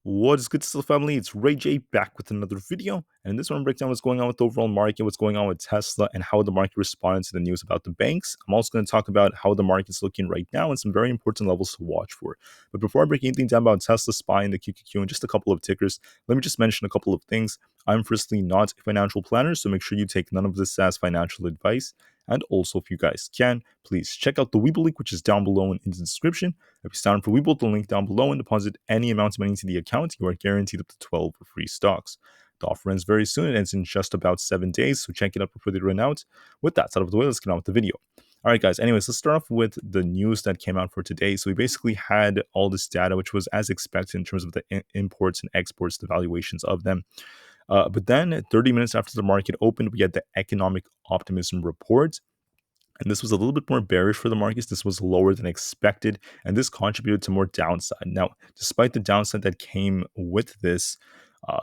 What is good, Tsla family? It's Ray J back with another video, and in this one, I'm breaking down what's going on with the overall market, what's going on with Tesla, and how the market responded to the news about the banks. I'm also going to talk about how the market's looking right now and some very important levels to watch for. But before I break anything down about Tesla, SPY, and the QQQ, and just a couple of tickers, let me just mention a couple of things. I'm firstly not a financial planner, so make sure you take none of this as financial advice. And also, if you guys can, please check out the Webull link, which is down below in the description. If you sign up for Webull, the link down below, and deposit any amount of money into the account, you are guaranteed up to 12 free stocks. The offer ends very soon. It ends in just about 7 days, so check it out before they run out. With that out of the way, let's get on with the video. All right, guys. Anyways, let's start off with the news that came out for today. So we basically had all this data, which was as expected in terms of the imports and exports, the valuations of them. But then 30 minutes after the market opened, we had the economic optimism report. And this was a little bit more bearish for the markets. This was lower than expected, and this contributed to more downside. Now, despite the downside that came with this,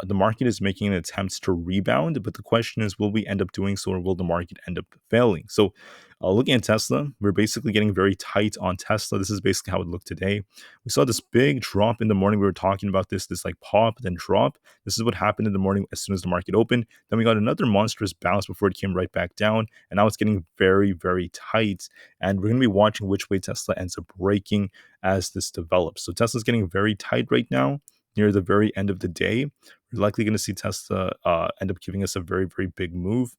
the market is making an attempt to rebound, but the question is, will we end up doing so, or will the market end up failing? So, looking at Tesla, we're basically getting very tight on Tesla. This is basically how it looked today. We saw this big drop in the morning. We were talking about this like pop, then drop. This is what happened in the morning as soon as the market opened. Then we got another monstrous bounce before it came right back down, and now it's getting very, very tight. And we're going to be watching which way Tesla ends up breaking as this develops. So Tesla's getting very tight right now near the very end of the day. We're likely going to see Tesla end up giving us a very, very big move.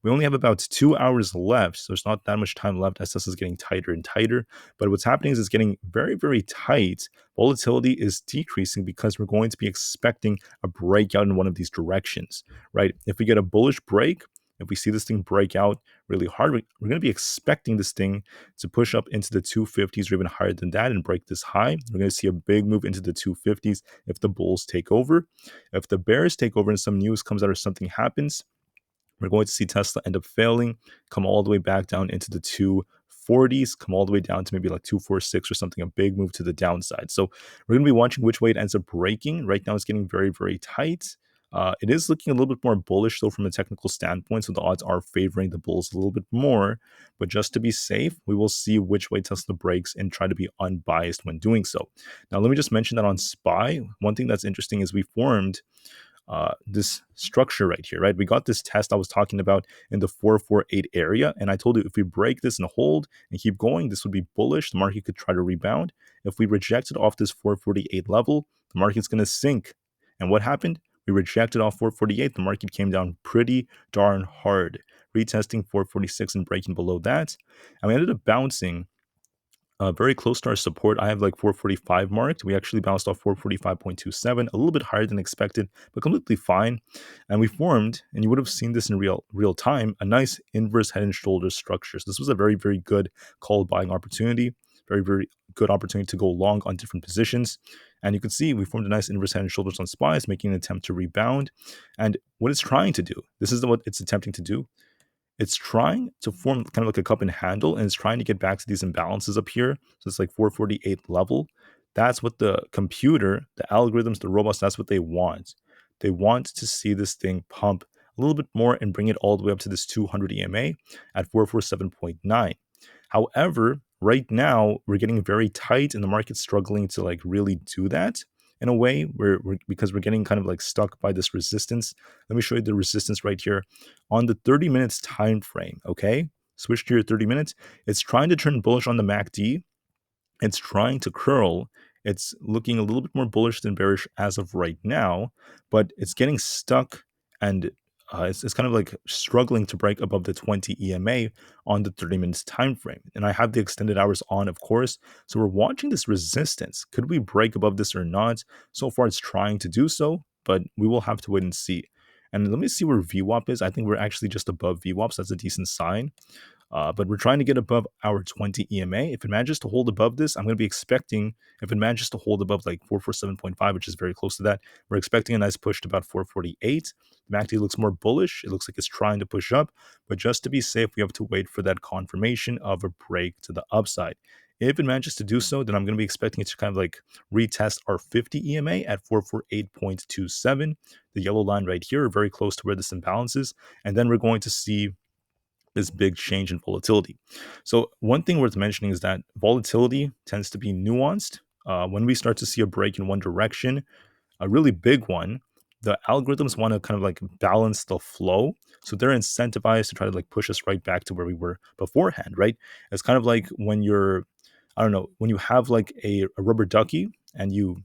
We only have about 2 hours left, so there's not that much time left as Tesla's getting tighter and tighter. But what's happening is it's getting very, very tight. Volatility is decreasing because we're going to be expecting a breakout in one of these directions, right? If we get a bullish break, if we see this thing break out really hard, we're going to be expecting this thing to push up into the 250s or even higher than that and break this high. We're going to see a big move into the 250s if the bulls take over. If the bears take over and some news comes out or something happens, we're going to see Tesla end up failing, come all the way back down into the 240s, come all the way down to maybe like 246 or something, a big move to the downside. So we're going to be watching which way it ends up breaking. Right now it's getting very, very tight. It is looking a little bit more bullish, though, from a technical standpoint, so the odds are favoring the bulls a little bit more. But just to be safe, we will see which way Tesla breaks and try to be unbiased when doing so. Now, let me just mention that on SPY, one thing that's interesting is we formed this structure right here, right? We got this test I was talking about in the 448 area, and I told you if we break this and hold and keep going, this would be bullish. The market could try to rebound. If we reject it off this 448 level, the market's going to sink. And what happened? We rejected off 448. The market came down pretty darn hard, retesting 446 and breaking below that. And we ended up bouncing very close to our support. I have like 445 marked. We actually bounced off 445.27, a little bit higher than expected, but completely fine. And we formed, and you would have seen this in real time, a nice inverse head and shoulders structure. So this was a very, very good call buying opportunity, very, very good opportunity to go long on different positions. And you can see we formed a nice inverse head and shoulders on SPY, making an attempt to rebound. And what it's trying to do, this is what it's attempting to do. It's trying to form kind of like a cup and handle, and it's trying to get back to these imbalances up here. So it's like 448 level. That's what the computer, the algorithms, the robots, that's what they want. They want to see this thing pump a little bit more and bring it all the way up to this 200 EMA at 447.9. However, right now we're getting very tight and the market's struggling to like really do that in a way because we're getting kind of like stuck by this resistance. Let me show you the resistance right here on the 30 minutes time frame. Okay, switch to your 30 minutes. It's trying to turn bullish on the MACD. It's trying to curl. It's looking a little bit more bullish than bearish as of right now, but it's getting stuck and it's kind of like struggling to break above the 20 EMA on the 30 minutes time frame. And I have the extended hours on, of course. So we're watching this resistance. Could we break above this or not? So far, it's trying to do so, but we will have to wait and see. And let me see where VWAP is. I think we're actually just above VWAP, so that's a decent sign. But we're trying to get above our 20 EMA. If it manages to hold above this, I'm going to be expecting, if it manages to hold above like 447.5, which is very close to that, we're expecting a nice push to about 448. The MACD looks more bullish. It looks like it's trying to push up. But just to be safe, we have to wait for that confirmation of a break to the upside. If it manages to do so, then I'm going to be expecting it to kind of like retest our 50 EMA at 448.27, the yellow line right here, very close to where this imbalance is. And then we're going to see this big change in volatility. So one thing worth mentioning is that volatility tends to be nuanced. When we start to see a break in one direction, a really big one, the algorithms want to kind of like balance the flow. So they're incentivized to try to like push us right back to where we were beforehand, right? It's kind of like when you're, I don't know, when you have like a rubber ducky and you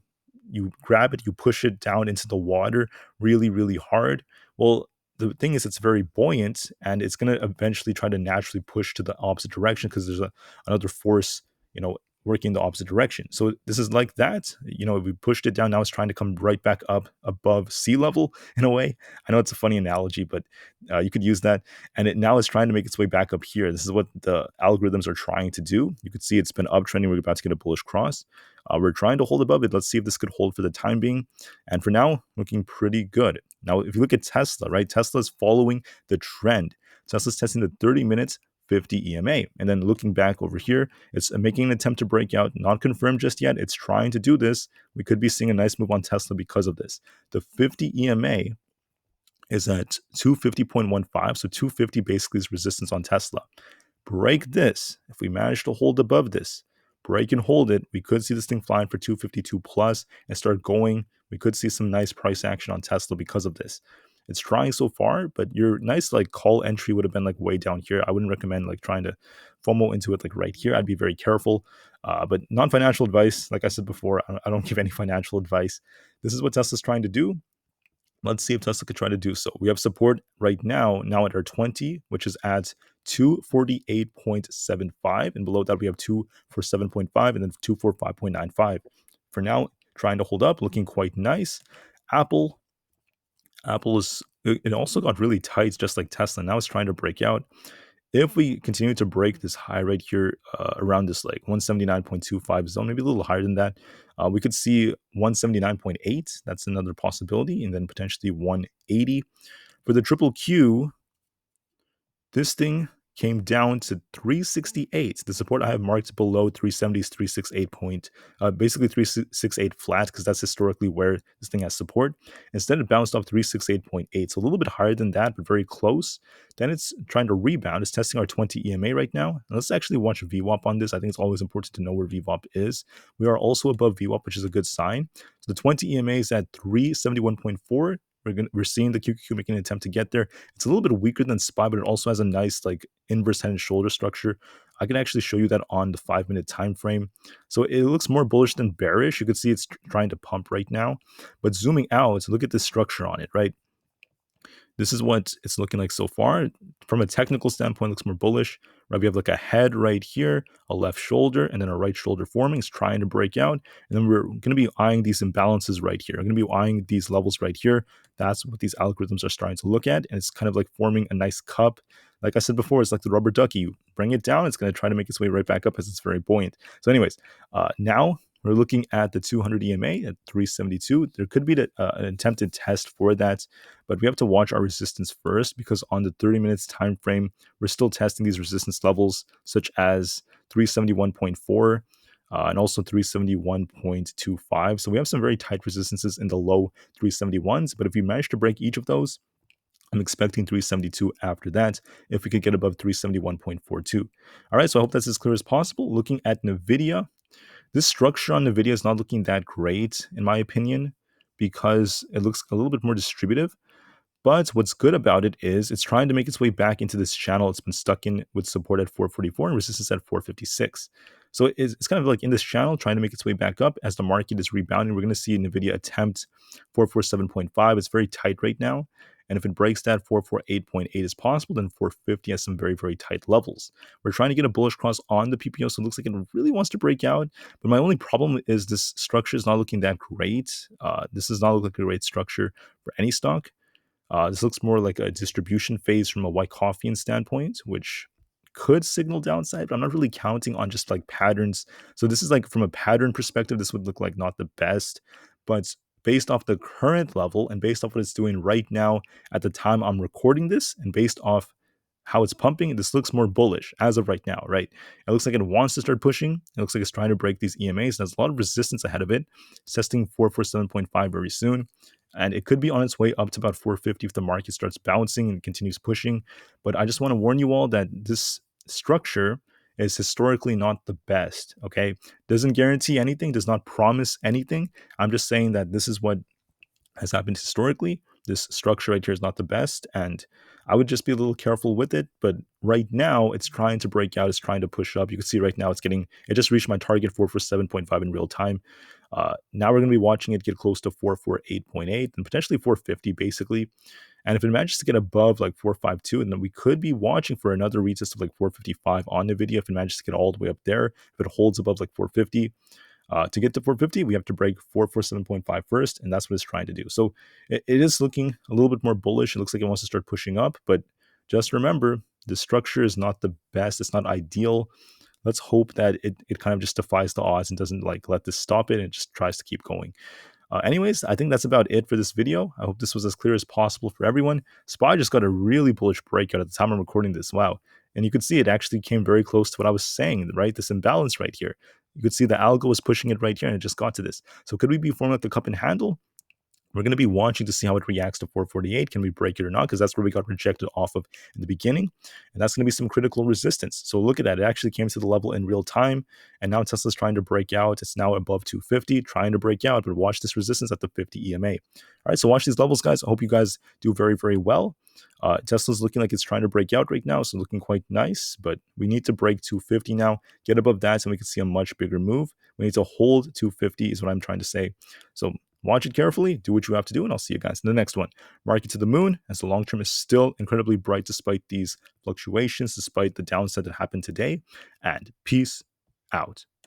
grab it, you push it down into the water really, really hard. Well, the thing is, it's very buoyant and it's going to eventually try to naturally push to the opposite direction because there's another force, working the opposite direction. So this is like that. We pushed it down. Now it's trying to come right back up above sea level in a way. I know it's a funny analogy, but you could use that. And it now is trying to make its way back up here. This is what the algorithms are trying to do. You could see it's been uptrending. We're about to get a bullish cross. We're trying to hold above it. Let's see if this could hold for the time being. And for now, looking pretty good. Now, if you look at Tesla, right? Tesla is following the trend. Tesla's testing the 30 minutes 50 EMA. And then looking back over here, it's making an attempt to break out, not confirmed just yet. It's trying to do this. We could be seeing a nice move on Tesla because of this. The 50 EMA is at 250.15. So 250 basically is resistance on Tesla. Break this. If we manage to hold above this, break and hold it, we could see this thing flying for 252 plus and start going. We could see some nice price action on Tesla because of this. It's trying so far, but your nice like call entry would have been like way down here. I wouldn't recommend like trying to FOMO into it like right here. I'd be very careful. But non-financial advice, like I said before, I don't give any financial advice. This is what Tesla's trying to do. Let's see if Tesla could try to do so. We have support right now at our 20, which is at 248.75. And below that, we have 247.5 and then 245.95. For now, trying to hold up, looking quite nice. Aapl is, it also got really tight, just like Tesla. Now it's trying to break out. If we continue to break this high right here around this like 179.25 zone, maybe a little higher than that, we could see 179.8. That's another possibility, and then potentially 180. For the triple Q, this thing came down to 368. The support I have marked below 370 is 368 point, basically 368 flat, because that's historically where this thing has support. Instead, it bounced off 368.8, so a little bit higher than that, but very close. Then it's trying to rebound. It's testing our 20 EMA right now. And let's actually watch VWAP on this. I think it's always important to know where VWAP is. We are also above VWAP, which is a good sign. So the 20 EMA is at 371.4. We're seeing the QQQ making an attempt to get there. It's a little bit weaker than SPY, but it also has a nice like inverse head and shoulder structure. I can actually show you that on the 5-minute time frame. So it looks more bullish than bearish. You could see it's trying to pump right now. But zooming out, look at the structure on it, right? This is what it's looking like so far. From a technical standpoint, it looks more bullish. Right, we have like a head right here, a left shoulder, and then a right shoulder forming. It's trying to break out. And then we're going to be eyeing these imbalances right here. We're going to be eyeing these levels right here. That's what these algorithms are starting to look at. And it's kind of like forming a nice cup. Like I said before, it's like the rubber ducky. You bring it down, it's going to try to make its way right back up as it's very buoyant. So anyways, now we're looking at the 200 EMA at 372. There could be an attempted test for that, but we have to watch our resistance first because on the 30 minutes time frame, we're still testing these resistance levels such as 371.4 and also 371.25. So we have some very tight resistances in the low 371s, but if we manage to break each of those, I'm expecting 372 after that if we could get above 371.42. All right, so I hope that's as clear as possible. Looking at Nvda, this structure on Nvda is not looking that great, in my opinion, because it looks a little bit more distributive. But what's good about it is it's trying to make its way back into this channel. It's been stuck in with support at 444 and resistance at 456. So it's kind of like in this channel trying to make its way back up as the market is rebounding. We're going to see Nvidia attempt 447.5. It's very tight right now. And if it breaks that 448.8 is possible, then 450 has some very, very tight levels. We're trying to get a bullish cross on the PPO, so it looks like it really wants to break out. But my only problem is this structure is not looking that great. This does not look like a great structure for any stock. This looks more like a distribution phase from a Wyckofian standpoint, which could signal downside, but I'm not really counting on just like patterns. So this is like from a pattern perspective, this would look like not the best, but based off the current level and based off what it's doing right now at the time I'm recording this and based off how it's pumping, this looks more bullish as of right now, right? It looks like it wants to start pushing. It looks like it's trying to break these EMAs. There's a lot of resistance ahead of it. It's testing 447.5 very soon. And it could be on its way up to about 450 if the market starts bouncing and continues pushing. But I just want to warn you all that this structure is historically not the best, okay? Doesn't guarantee anything, does not promise anything. I'm just saying that this is what has happened historically. This structure right here is not the best, and I would just be a little careful with it. But right now, it's trying to break out. It's trying to push up. You can see right now it just reached my target 447.5 in real time. Now we're going to be watching it get close to 448.8 and potentially 450 basically. And if it manages to get above like 452, then we could be watching for another retest of like 455 on Nvidia. If it manages to get all the way up there, if it holds above like 450, to get to 450, we have to break 447.5 first, and that's what it's trying to do. So it is looking a little bit more bullish. It looks like it wants to start pushing up, but just remember, the structure is not the best. It's not ideal. Let's hope that it kind of just defies the odds and doesn't like let this stop it and just tries to keep going. Anyways, I think that's about it for this video. I hope this was as clear as possible for everyone. SPY just got a really bullish breakout at the time I'm recording this. Wow. And you could see it actually came very close to what I was saying, right? This imbalance right here. You could see the algo was pushing it right here and it just got to this. So could we be forming like the cup and handle? We're going to be watching to see how it reacts to 448. Can we break it or not? Because that's where we got rejected off of in the beginning. And that's going to be some critical resistance. So look at that. It actually came to the level in real time. And now Tesla's trying to break out. It's now above 250, trying to break out. But watch this resistance at the 50 EMA. All right, so watch these levels, guys. I hope you guys do very, very well. Tesla's looking like it's trying to break out right now, so looking quite nice. But we need to break 250 now, get above that, so we can see a much bigger move. We need to hold 250 is what I'm trying to say. So watch it carefully, do what you have to do, and I'll see you guys in the next one. Market to the moon, as the long term is still incredibly bright despite these fluctuations, despite the downside that happened today. And peace out.